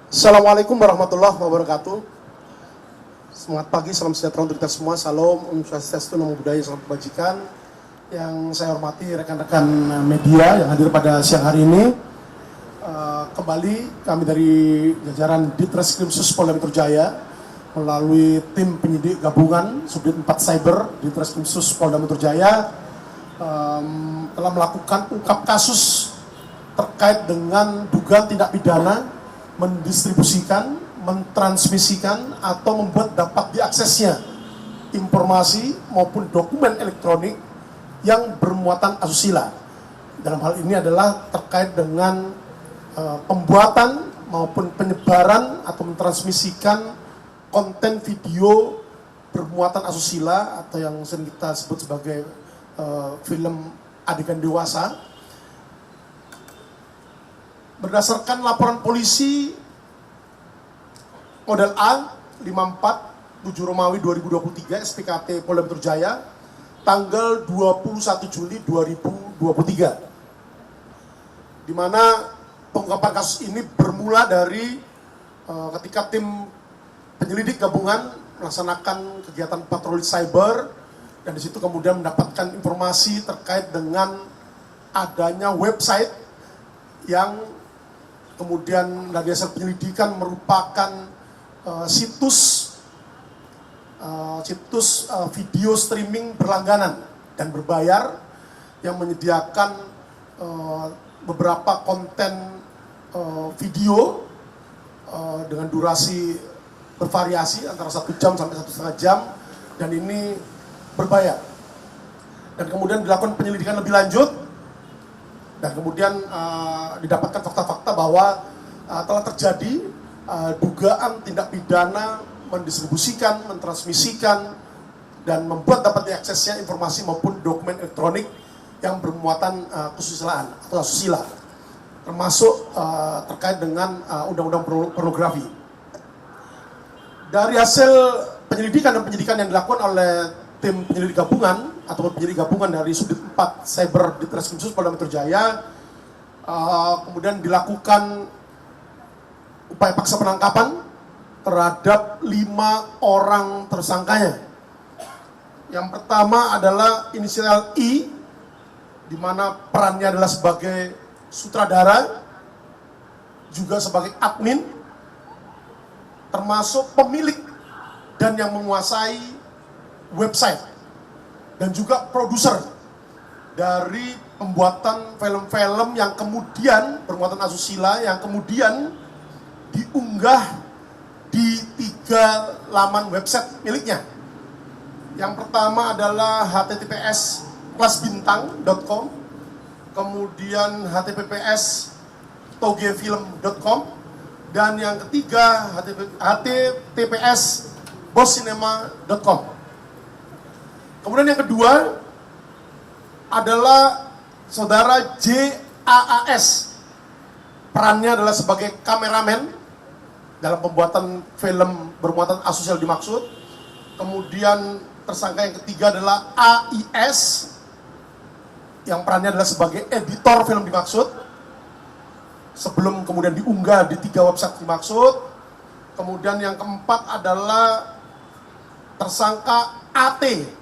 Assalamualaikum warahmatullahi wabarakatuh. Semangat pagi, salam sejahtera untuk kita semua. Salam, Om Swastiastu, Namo Buddhaya, salam kebajikan. Yang saya hormati rekan-rekan media yang hadir pada siang hari ini. Kembali kami dari jajaran Ditreskrimsus Polda Metro Jaya melalui tim penyidik gabungan Subdit 4 Cyber Ditreskrimsus Polda Metro Jaya telah melakukan ungkap kasus terkait dengan dugaan tindak pidana mendistribusikan, mentransmisikan, atau membuat dapat diaksesnya informasi maupun dokumen elektronik yang bermuatan asusila. Dalam hal ini adalah terkait dengan pembuatan maupun penyebaran atau mentransmisikan konten video bermuatan asusila atau yang sering kita sebut sebagai film adegan dewasa. Berdasarkan laporan polisi model A 54 7 Romawi 2023 SPKT Polda Metro Jaya tanggal 21 Juli 2023, di mana pengungkapan kasus ini bermula dari ketika tim penyelidik gabungan melaksanakan kegiatan patroli cyber, dan di situ kemudian mendapatkan informasi terkait dengan adanya website yang kemudian dari hasil penyelidikan merupakan situs video streaming berlangganan dan berbayar yang menyediakan beberapa konten video dengan durasi bervariasi antara 1 jam sampai 1,5 jam, dan ini berbayar. Dan kemudian dilakukan penyelidikan lebih lanjut, dan kemudian didapatkan fakta-fakta bahwa telah terjadi dugaan tindak pidana mendistribusikan, mentransmisikan, dan membuat dapat diaksesnya informasi maupun dokumen elektronik yang bermuatan kesusilaan atau asusila, termasuk terkait dengan undang-undang pornografi. Dari hasil penyelidikan dan penyidikan yang dilakukan oleh tim penyelidik gabungan atau penyelidik gabungan dari Subdit 4 Cyber Ditreskrimsus Polda Metro Jaya, kemudian dilakukan upaya paksa penangkapan terhadap 5 orang tersangkanya. Yang pertama adalah inisial I, di mana perannya adalah sebagai sutradara, juga sebagai admin, termasuk pemilik dan yang menguasai website, dan juga produser dari pembuatan film-film yang kemudian bermuatan asusila, yang kemudian diunggah di 3 laman website miliknya. Yang pertama adalah https://kelasbintang.com, kemudian https://togefilm.com, dan yang ketiga https://bosscinema.com. Kemudian yang kedua adalah saudara JAAS, perannya adalah sebagai kameramen dalam pembuatan film bermuatan asusila dimaksud. Kemudian tersangka yang ketiga adalah AIS, yang perannya adalah sebagai editor film dimaksud, sebelum kemudian diunggah di 3 website dimaksud. Kemudian yang keempat adalah tersangka AT,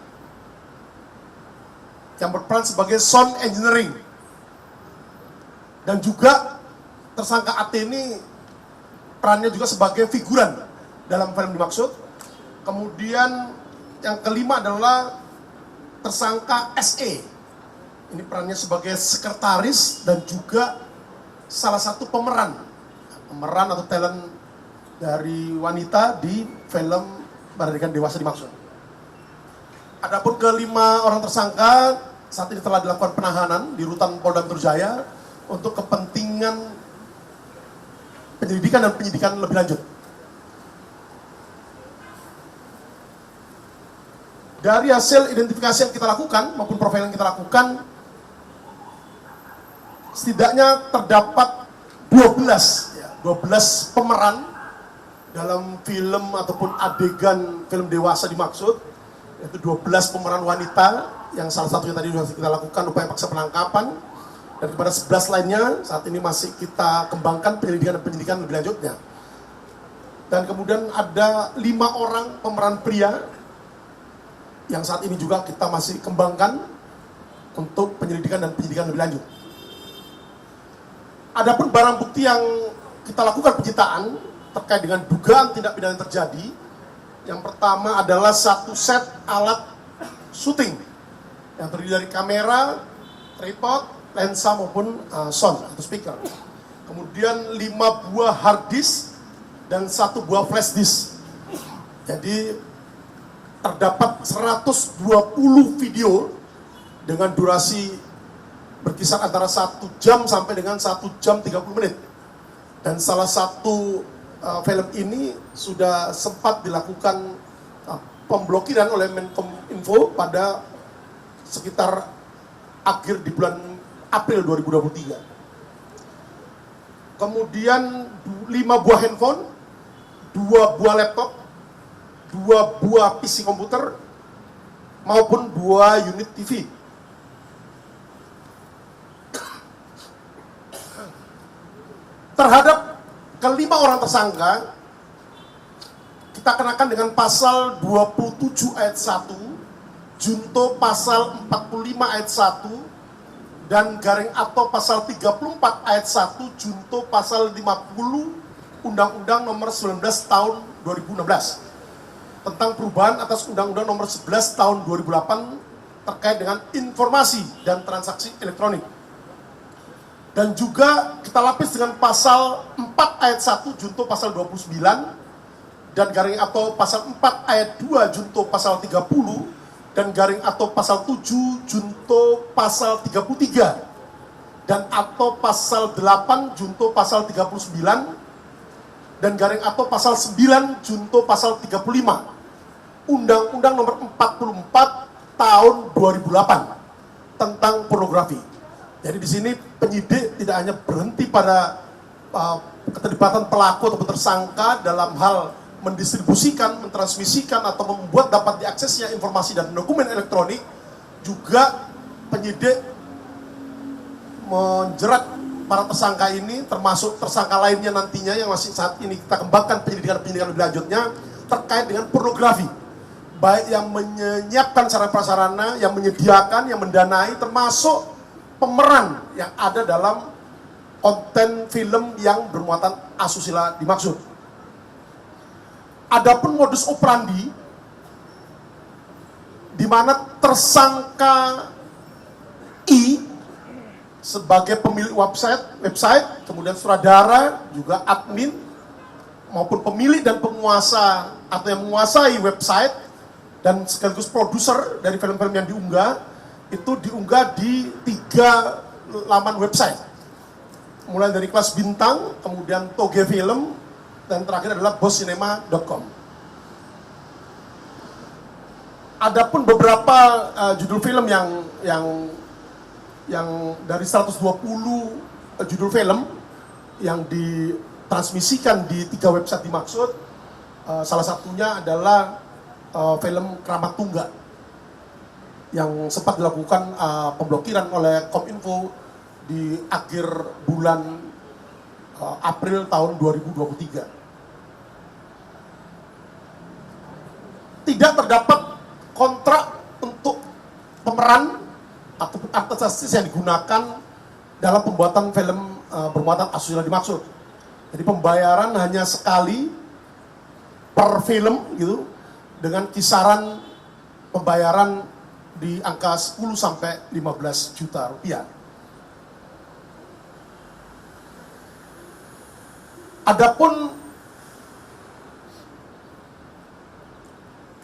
yang berperan sebagai sound engineering, dan juga tersangka AT ini perannya juga sebagai figuran dalam film dimaksud. Kemudian yang kelima adalah tersangka SE, ini perannya sebagai sekretaris dan juga salah satu pemeran atau talent dari wanita di film Adegan Dewasa dimaksud. Adapun kelima orang tersangka saat ini telah dilakukan penahanan di Rutan Polda Metro Jaya untuk kepentingan penyelidikan dan penyidikan lebih lanjut. Dari hasil identifikasi yang kita lakukan maupun profil yang kita lakukan, setidaknya terdapat 12 pemeran dalam film ataupun adegan film dewasa dimaksud, yaitu 12 pemeran wanita yang salah satunya tadi sudah kita lakukan upaya paksa penangkapan, dan kepada 11 lainnya saat ini masih kita kembangkan penyelidikan dan penyidikan lebih lanjutnya. Dan kemudian ada 5 orang pemeran pria yang saat ini juga kita masih kembangkan untuk penyelidikan dan penyidikan lebih lanjut. Adapun barang bukti yang kita lakukan penyitaan terkait dengan dugaan tindak pidana yang terjadi, yang pertama adalah 1 set alat syuting yang terdiri dari kamera, tripod, lensa maupun sound atau speaker. Kemudian 5 buah hard disk dan 1 buah flash disk. Jadi terdapat 120 video dengan durasi berkisar antara 1 jam sampai dengan 1 jam 30 menit. Dan salah satu film ini sudah sempat dilakukan pemblokiran oleh Menkominfo pada sekitar akhir di bulan April 2023. Kemudian 5 buah handphone, 2 buah laptop, 2 buah PC komputer, maupun 2 unit TV. Terhadap kelima orang tersangka, kita kenakan dengan pasal 27 ayat 1, junto pasal 45 ayat 1, dan garing atau pasal 34 ayat 1, junto pasal 50 Undang-Undang nomor 19 tahun 2016 tentang perubahan atas Undang-Undang nomor 11 tahun 2008 terkait dengan informasi dan transaksi elektronik. Dan juga kita lapis dengan pasal 4 ayat 1 junto pasal 29 dan garing atau pasal 4 ayat 2 junto pasal 30 dan garing atau pasal 7 junto pasal 33 dan atau pasal 8 junto pasal 39 dan garing atau pasal 9 junto pasal 35 Undang-Undang nomor 44 tahun 2008 tentang pornografi. Jadi di sini penyidik tidak hanya berhenti pada keterlibatan pelaku atau tersangka dalam hal mendistribusikan, mentransmisikan atau membuat dapat diaksesnya informasi dan dokumen elektronik, juga penyidik menjerat para tersangka ini, termasuk tersangka lainnya nantinya yang masih saat ini kita kembangkan penyidikan lebih lanjutnya terkait dengan pornografi, baik yang menyiapkan sarana prasarana, yang menyediakan, yang mendanai, termasuk pemeran yang ada dalam konten film yang bermuatan asusila dimaksud. Adapun modus operandi di mana tersangka I sebagai pemilik website, kemudian sutradara, juga admin maupun pemilik dan penguasa atau yang menguasai website dan sekaligus produser dari film-film yang diunggah, itu diunggah di 3 laman website, mulai dari Kelas Bintang, kemudian Toge Film, dan terakhir adalah boscinema.com. Adapun beberapa judul film yang dari 120 judul film yang ditransmisikan di 3 website dimaksud, salah satunya adalah film Keramat Tunggal yang sempat dilakukan pemblokiran oleh Kominfo di akhir bulan April tahun 2023. Tidak terdapat kontrak untuk pemeran atau artis yang digunakan dalam pembuatan film bermuatan asusila dimaksud. Jadi pembayaran hanya sekali per film gitu, dengan kisaran pembayaran di angka 10 sampai 15 juta rupiah. Adapun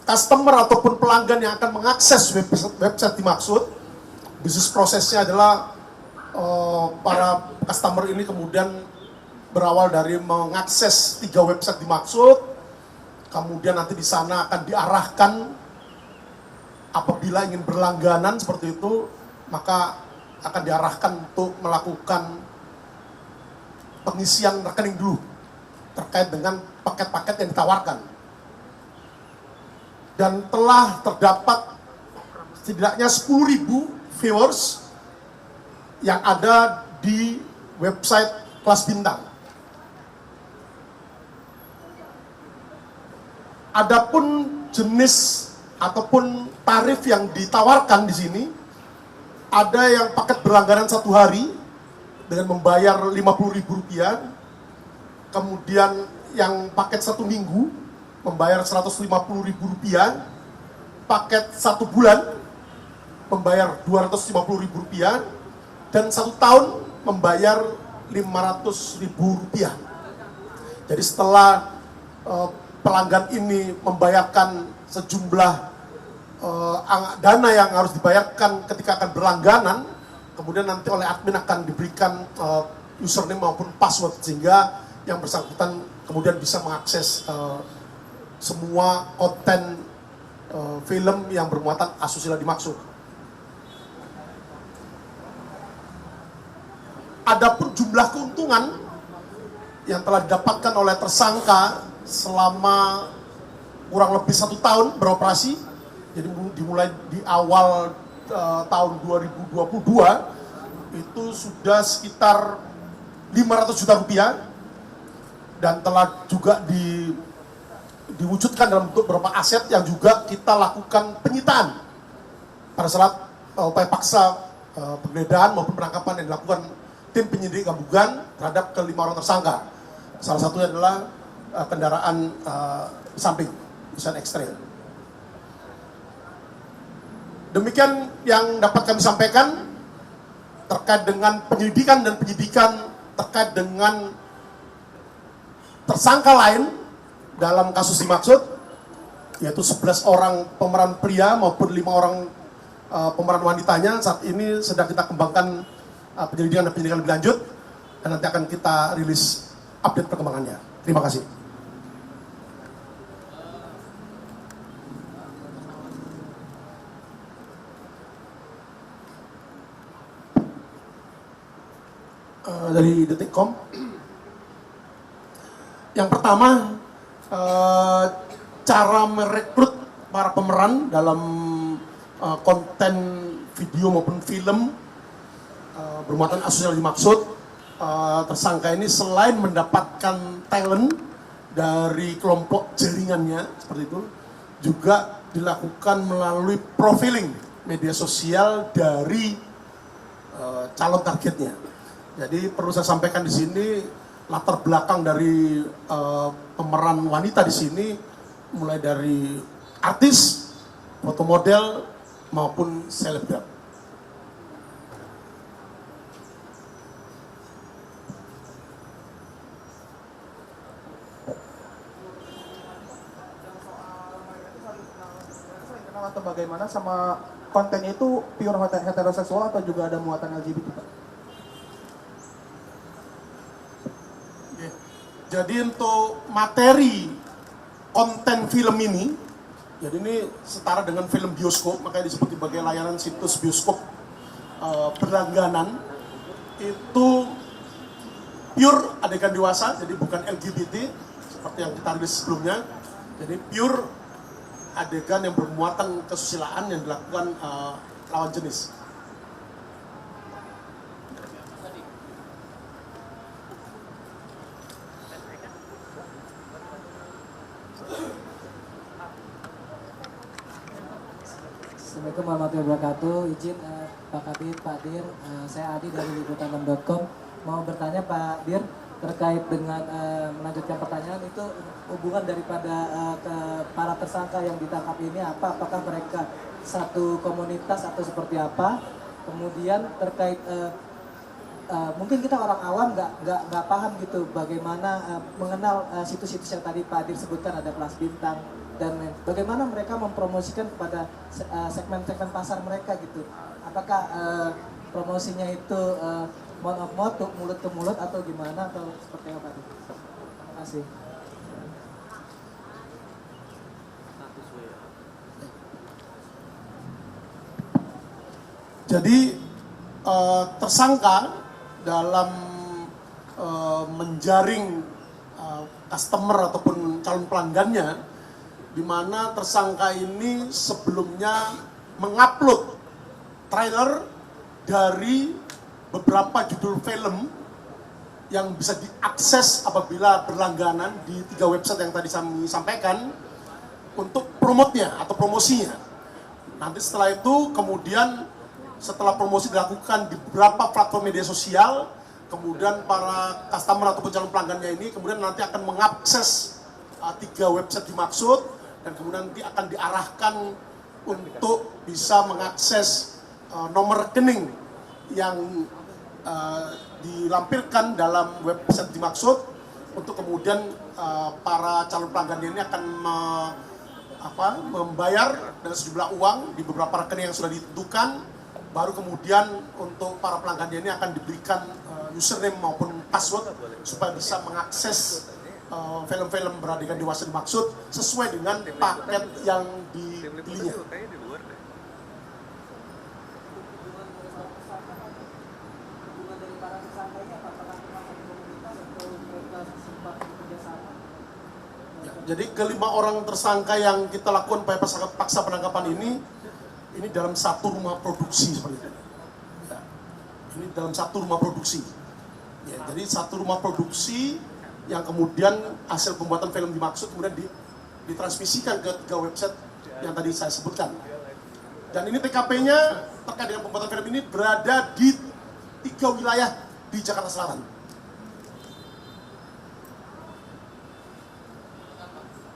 customer ataupun pelanggan yang akan mengakses website dimaksud, bisnis prosesnya adalah para customer ini kemudian berawal dari mengakses 3 website dimaksud, kemudian nanti di sana akan diarahkan. Apabila ingin berlangganan seperti itu, maka akan diarahkan untuk melakukan pengisian rekening dulu terkait dengan paket-paket yang ditawarkan. Dan telah terdapat setidaknya 10.000 viewers yang ada di website Kelas Bintang. Adapun jenis ataupun tarif yang ditawarkan di sini, ada yang paket berlangganan 1 hari dengan membayar Rp50.000, kemudian yang paket 1 minggu membayar Rp150.000, paket 1 bulan membayar Rp250.000, dan 1 tahun membayar Rp500.000. Jadi setelah pelanggan ini membayarkan sejumlah dana yang harus dibayarkan ketika akan berlangganan, kemudian nanti oleh admin akan diberikan username maupun password, sehingga yang bersangkutan kemudian bisa mengakses semua konten film yang bermuatan asusila dimaksud. Adapun jumlah keuntungan yang telah didapatkan oleh tersangka selama kurang lebih 1 tahun beroperasi, jadi dimulai di awal tahun 2022 itu sudah sekitar Rp500 juta, dan telah juga diwujudkan dalam bentuk beberapa aset yang juga kita lakukan penyitaan pada saat upaya paksa penggeledahan maupun penangkapan yang dilakukan tim penyidik gabungan terhadap ke-5 orang tersangka. Salah satunya adalah kendaraan samping Nissan X-Trail. Demikian yang dapat kami sampaikan terkait dengan penyelidikan dan penyidikan terkait dengan tersangka lain dalam kasus dimaksud, yaitu 11 orang pemeran pria maupun 5 orang pemeran wanitanya. Saat ini sedang kita kembangkan penyelidikan dan penyidikan lebih lanjut, dan nanti akan kita rilis update perkembangannya. Terima kasih. Dari Detikcom, yang pertama, cara merekrut para pemeran dalam konten video maupun film bermuatan asusila dimaksud. Tersangka ini selain mendapatkan talent dari kelompok jaringannya seperti itu, juga dilakukan melalui profiling media sosial dari calon targetnya. Jadi perlu saya sampaikan di sini, latar belakang dari pemeran wanita di sini mulai dari artis, foto model maupun selebgram. Atau bagaimana sama kontennya itu pure heteroseksual atau juga ada muatan LGBT, Pak? Jadi untuk materi konten film ini, jadi ini setara dengan film bioskop, makanya disebut sebagai layanan situs bioskop berlangganan. Itu pure adegan dewasa, jadi bukan LGBT seperti yang kita rilis sebelumnya. Jadi pure adegan yang bermuatan kesusilaan yang dilakukan lawan jenis. Assalamualaikum warahmatullahi wabarakatuh. Izin Pak Kabit, Pak Dir, saya Adi dari liputan6.com. Mau bertanya Pak Dir terkait dengan melanjutkan pertanyaan itu, hubungan daripada ke para tersangka yang ditangkap ini apa? Apakah mereka satu komunitas atau seperti apa? Kemudian terkait mungkin kita orang awam nggak paham gitu bagaimana mengenal situs-situs yang tadi Pak Dir sebutkan, ada Kelas Bintang dan bagaimana mereka mempromosikan kepada segmen-segmen pasar mereka gitu. Apakah promosinya itu mouth of mouth, mulut ke mulut atau gimana atau seperti apa? Terima kasih. Jadi tersangka dalam menjaring customer ataupun calon pelanggannya, di mana tersangka ini sebelumnya mengupload trailer dari beberapa judul film yang bisa diakses apabila berlangganan di 3 website yang tadi kami sampaikan. untuk promotnya atau promosinya. Nanti setelah itu kemudian setelah promosi dilakukan di beberapa platform media sosial, kemudian para customer ataupun calon pelanggannya ini kemudian nanti akan mengakses 3 website dimaksud, dan kemudian nanti akan diarahkan untuk bisa mengakses nomor rekening yang dilampirkan dalam website dimaksud, untuk kemudian para calon pelanggan ini akan membayar dengan sejumlah uang di beberapa rekening yang sudah ditentukan. Baru kemudian untuk para pelanggan ini akan diberikan username maupun password supaya bisa mengakses film-film beradegan dewasa dimaksud sesuai dengan paket yang dipilihnya. Jadi kelima orang tersangka yang kita lakukan upaya paksa penangkapan ini dalam satu rumah produksi seperti itu. Ya, ini dalam satu rumah produksi. Ya, jadi satu rumah produksi yang kemudian hasil pembuatan film dimaksud kemudian ditransmisikan ke 3 website yang tadi saya sebutkan. Dan ini TKP-nya terkait dengan pembuatan film ini berada di 3 wilayah di Jakarta Selatan.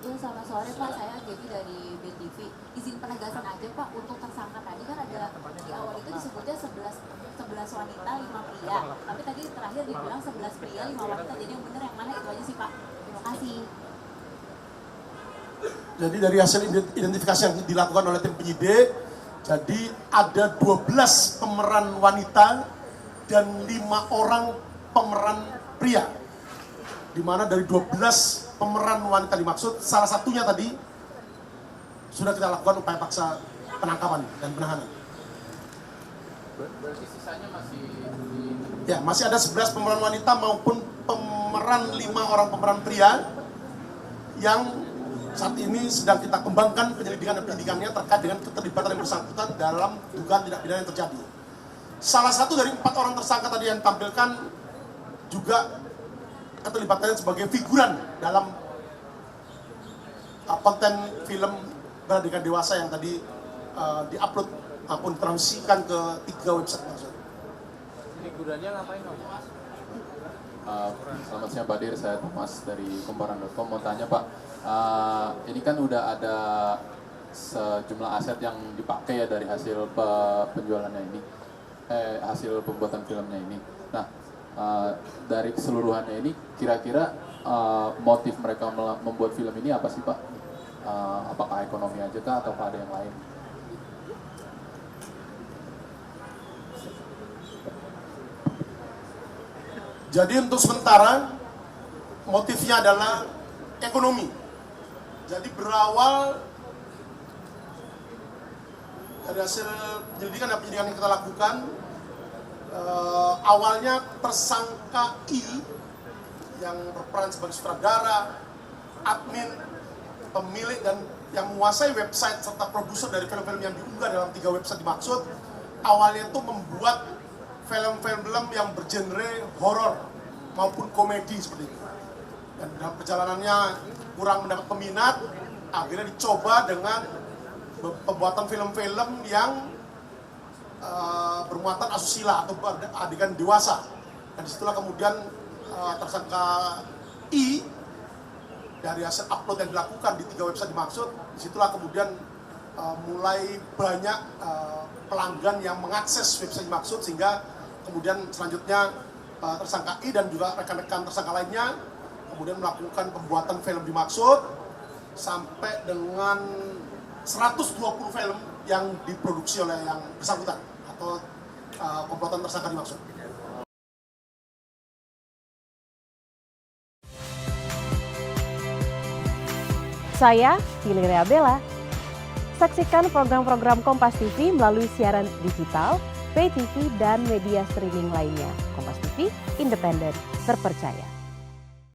Ya, selamat sore Pak, saya Gaby dari BTV. Izin penegasan aja Pak, untuk tersangka tadi kan ada di awal itu disebutnya 11 wanita, 5 pria. Tapi tadi terakhir dibilang 11 pria, 5 wanita. Jadi yang benar yang mana itu aja sih Pak? Terima kasih. Jadi dari hasil identifikasi yang dilakukan oleh tim penyidik, jadi ada 12 pemeran wanita dan 5 orang pemeran pria. Di mana dari 12 pemeran wanita dimaksud, salah satunya tadi sudah kita lakukan upaya paksa penangkapan dan penahanan. Berarti sisanya masih Ya, masih ada 11 pemeran wanita maupun pemeran 5 orang pemeran pria yang saat ini sedang kita kembangkan penyelidikan dan penyidikannya terkait dengan keterlibatan yang bersangkutan dalam dugaan tindak pidana yang terjadi. Salah satu dari 4 orang tersangka tadi yang tampilkan juga keterlibatannya sebagai figuran dalam konten film beradegan dewasa yang tadi diupload maupun transmisikan ke 3 website tersebut. figurannya ngapain Om? Selamat siang Pak Dir, saya Thomas dari Komporan.com. Mau tanya Pak, ini kan udah ada sejumlah aset yang dipakai ya dari hasil penjualannya ini, hasil pembuatan filmnya ini. Nah, dari keseluruhannya ini kira-kira motif mereka membuat film ini apa sih Pak? Apakah ekonomi aja kah atau ada yang lain? Jadi untuk sementara motifnya adalah ekonomi. Jadi berawal dari hasil penyelidikan dan penyidikan yang kita lakukan, awalnya tersangka I yang berperan sebagai sutradara, admin, pemilik dan yang menguasai website serta produser dari film-film yang diunggah dalam 3 website dimaksud, awalnya itu membuat film-film yang bergenre horor maupun komedi seperti itu. Dan dalam perjalanannya kurang mendapat peminat, akhirnya dicoba dengan pembuatan film-film yang bermuatan asusila atau adegan dewasa. Dan disitulah kemudian tersangka I dari hasil upload yang dilakukan di 3 website dimaksud, disitulah kemudian mulai banyak pelanggan yang mengakses website dimaksud, sehingga kemudian selanjutnya tersangka I dan juga rekan-rekan tersangka lainnya kemudian melakukan pembuatan film dimaksud sampai dengan 120 film yang diproduksi oleh yang bersangkutan atau pembuatan tersangka dimaksud. Saya Fili Reabella. Saksikan program-program Kompas TV melalui siaran digital, pay TV, dan media streaming lainnya. Kompas TV, independen, terpercaya.